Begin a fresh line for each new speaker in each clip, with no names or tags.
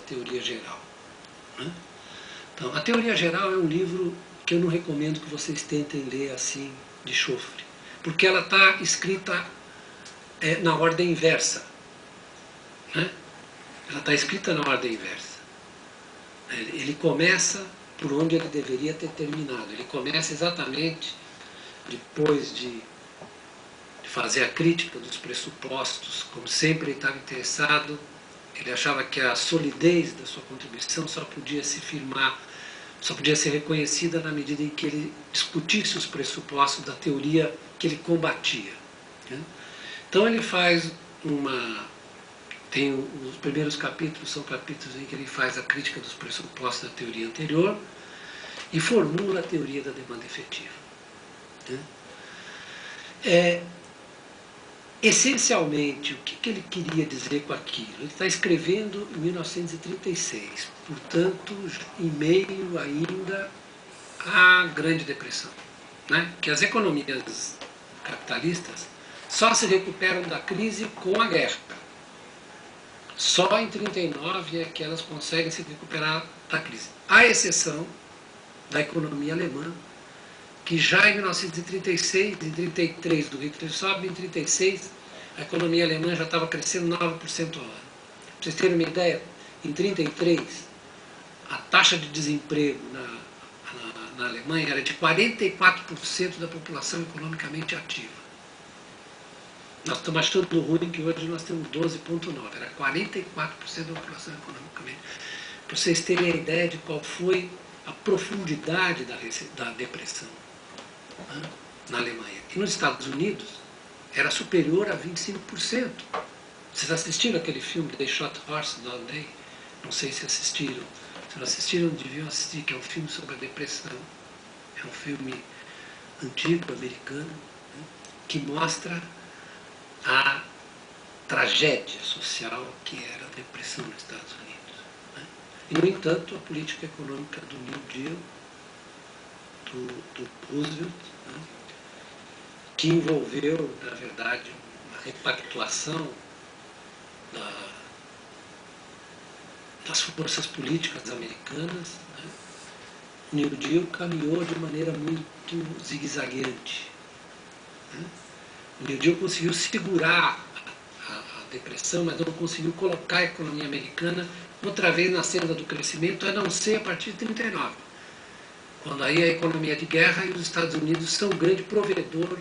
teoria geral. Né? Então, a teoria geral é um livro que eu não recomendo que vocês tentem ler assim, de chofre, porque ela está escrita na ordem inversa. Né? Ela está escrita na ordem inversa. Ele começa por onde ele deveria ter terminado. Ele começa exatamente depois de fazer a crítica dos pressupostos, como sempre ele estava interessado. Ele achava que a solidez da sua contribuição só podia se firmar, só podia ser reconhecida na medida em que ele discutisse os pressupostos da teoria que ele combatia. Né? Então ele faz os primeiros capítulos são capítulos em que ele faz a crítica dos pressupostos da teoria anterior e formula a teoria da demanda efetiva. Né? Essencialmente, o que ele queria dizer com aquilo? Ele está escrevendo em 1936, portanto, em meio ainda à Grande Depressão, né? Que as economias capitalistas só se recuperam da crise com a guerra. Só em 1939 é que elas conseguem se recuperar da crise. À exceção da economia alemã, que já em 1936, em 1933 do Hitler sobe, em 1936 a economia alemã já estava crescendo 9% ao ano. Para vocês terem uma ideia, em 1933 a taxa de desemprego na Alemanha era de 44% da população economicamente ativa. Nós estamos achando ruim que hoje nós temos 12,9%, era 44% da população economicamente. Para vocês terem a ideia de qual foi a profundidade da depressão, né, na Alemanha. E nos Estados Unidos era superior a 25%. Vocês assistiram aquele filme The Short Horse Down Day? Não sei se assistiram. Se não assistiram, deviam assistir, que é um filme sobre a depressão. É um filme antigo, americano, né, que mostra a tragédia social que era a depressão nos Estados Unidos. Né? E, no entanto, a política econômica do New Deal, do Roosevelt, né, que envolveu, na verdade, uma repactuação das forças políticas americanas, né, o New Deal caminhou de maneira muito zigue-zagueante. Né? O New Deal conseguiu segurar a depressão, mas não conseguiu colocar a economia americana outra vez na senda do crescimento, a não ser a partir de 1939, quando aí a economia de guerra e os Estados Unidos são o grande provedor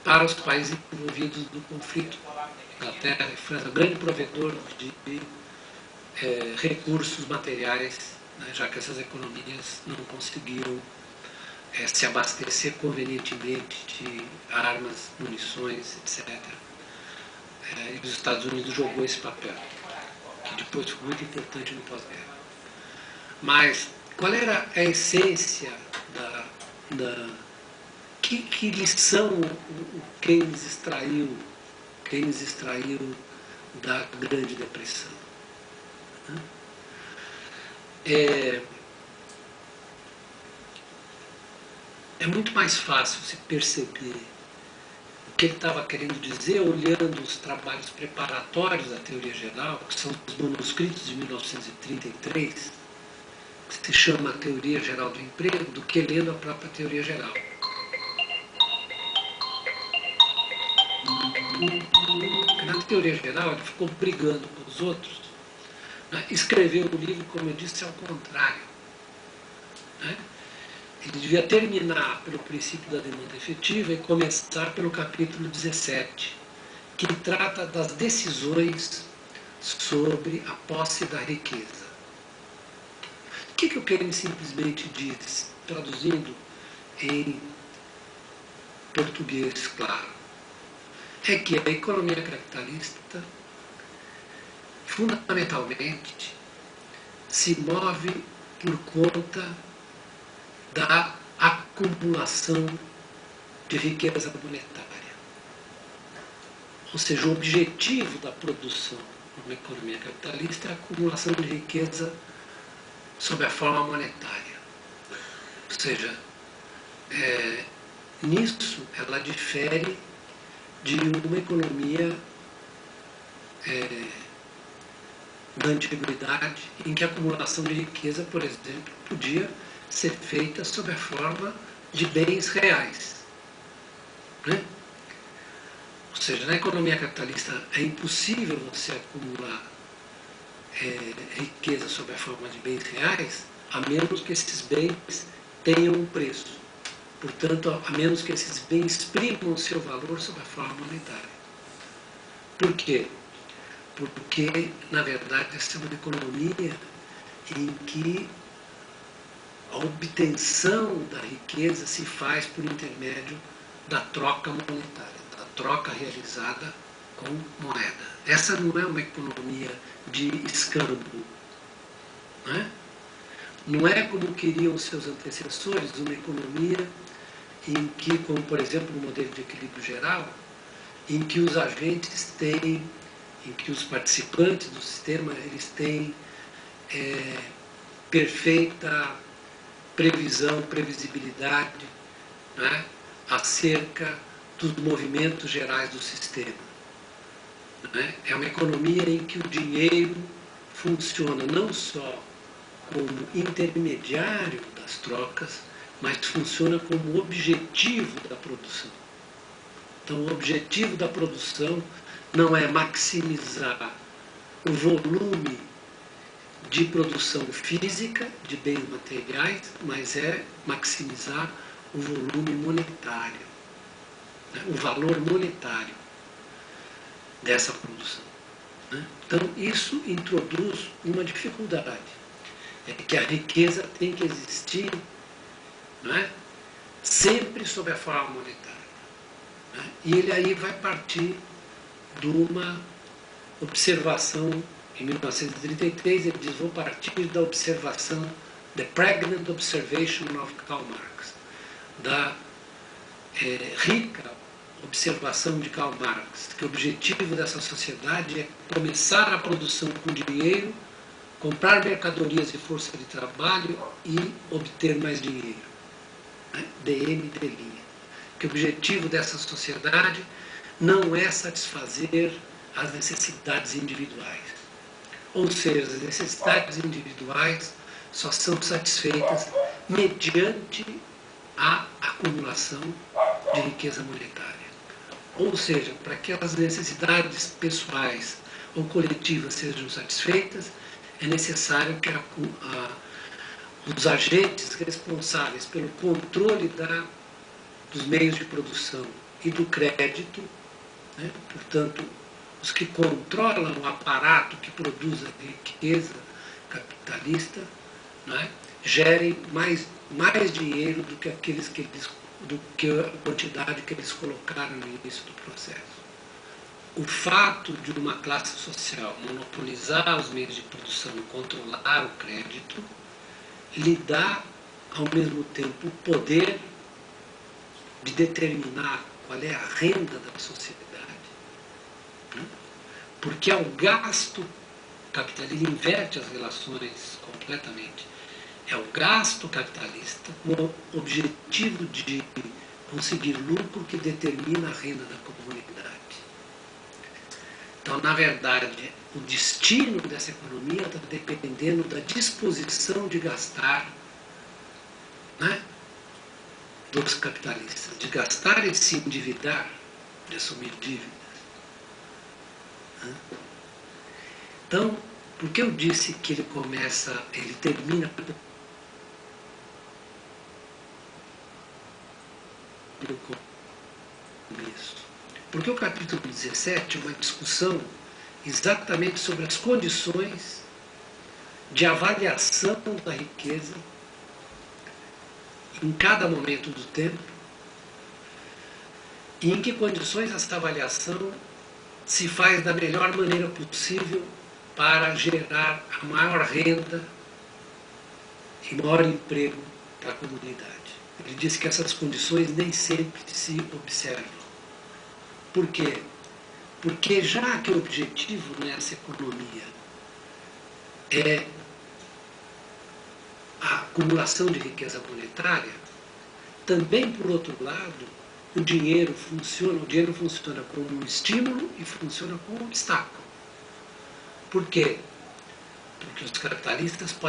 para os países envolvidos no conflito. A Inglaterra e França, grande provedor de recursos materiais, né, já que essas economias não conseguiram se abastecer convenientemente de armas, munições, etc. E os Estados Unidos jogou esse papel, que depois foi muito importante no pós-guerra. Mas qual era a essência que lição o Keynes extraiu da Grande Depressão? É muito mais fácil se perceber o que ele estava querendo dizer olhando os trabalhos preparatórios da teoria geral, que são os manuscritos de 1933, que se chama Teoria Geral do Emprego, do que lendo a própria teoria geral. Na teoria geral, ele ficou brigando com os outros, né? Escreveu o livro, como eu disse, ao contrário. Né? Ele devia terminar pelo princípio da demanda efetiva e começar pelo capítulo 17, que trata das decisões sobre a posse da riqueza. O que o Keynes simplesmente diz, traduzindo em português claro? É que a economia capitalista, fundamentalmente, se move por conta da acumulação de riqueza monetária. Ou seja, o objetivo da produção numa economia capitalista é a acumulação de riqueza sob a forma monetária. Ou seja, nisso ela difere de uma economia na antiguidade, em que a acumulação de riqueza, por exemplo, podia ser feita sob a forma de bens reais. Né? Ou seja, na economia capitalista é impossível você acumular riqueza sob a forma de bens reais, a menos que esses bens tenham um preço. Portanto, a menos que esses bens exprimam seu valor sob a forma monetária. Por quê? Porque, na verdade, essa é uma economia em que a obtenção da riqueza se faz por intermédio da troca monetária, da troca realizada com moeda. Essa não é uma economia de escambo. Não é como queriam seus antecessores, uma economia em que, como por exemplo no modelo de equilíbrio geral, em que os agentes têm, em que os participantes do sistema, eles têm perfeita previsão, previsibilidade, né, acerca dos movimentos gerais do sistema. Né? É uma economia em que o dinheiro funciona não só como intermediário das trocas, mas funciona como objetivo da produção. Então, o objetivo da produção não é maximizar o volume de produção física de bens materiais, mas é maximizar o volume monetário, né? O valor monetário dessa produção. Né? Então, isso introduz uma dificuldade. É que a riqueza tem que existir, não é? Sempre sob a forma monetária. Né? E ele aí vai partir de uma observação, em 1933, ele diz, vou partir da observação, the pregnant observation of Karl Marx, da rica observação de Karl Marx, que o objetivo dessa sociedade é começar a produção com dinheiro, comprar mercadorias e força de trabalho e obter mais dinheiro. Né? DM de linha. Que o objetivo dessa sociedade não é satisfazer as necessidades individuais. Ou seja, as necessidades individuais só são satisfeitas mediante a acumulação de riqueza monetária. Ou seja, para que as necessidades pessoais ou coletivas sejam satisfeitas, é necessário que os agentes responsáveis pelo controle dos meios de produção e do crédito, né, portanto, os que controlam o aparato que produz a riqueza capitalista, né, gerem mais dinheiro do que do que a quantidade que eles colocaram no início do processo. O fato de uma classe social monopolizar os meios de produção e controlar o crédito lhe dá, ao mesmo tempo, o poder de determinar qual é a renda da sociedade. Porque ao gasto capitalista, ele inverte as relações completamente. É o gasto capitalista com o objetivo de conseguir lucro que determina a renda da comunidade. Então, na verdade, o destino dessa economia está dependendo da disposição de gastar, né, dos capitalistas, de gastar e se endividar, de assumir dívidas. Né? Então, por que eu disse que ele termina pelo começo? Porque o capítulo 17 é uma discussão exatamente sobre as condições de avaliação da riqueza em cada momento do tempo e em que condições essa avaliação se faz da melhor maneira possível para gerar a maior renda e maior emprego para a comunidade. Ele diz que essas condições nem sempre se observam. Por quê? Porque já que o objetivo nessa economia é a acumulação de riqueza monetária, também, por outro lado, o dinheiro funciona como um estímulo e funciona como um obstáculo. Por quê? porque os capitalistas podem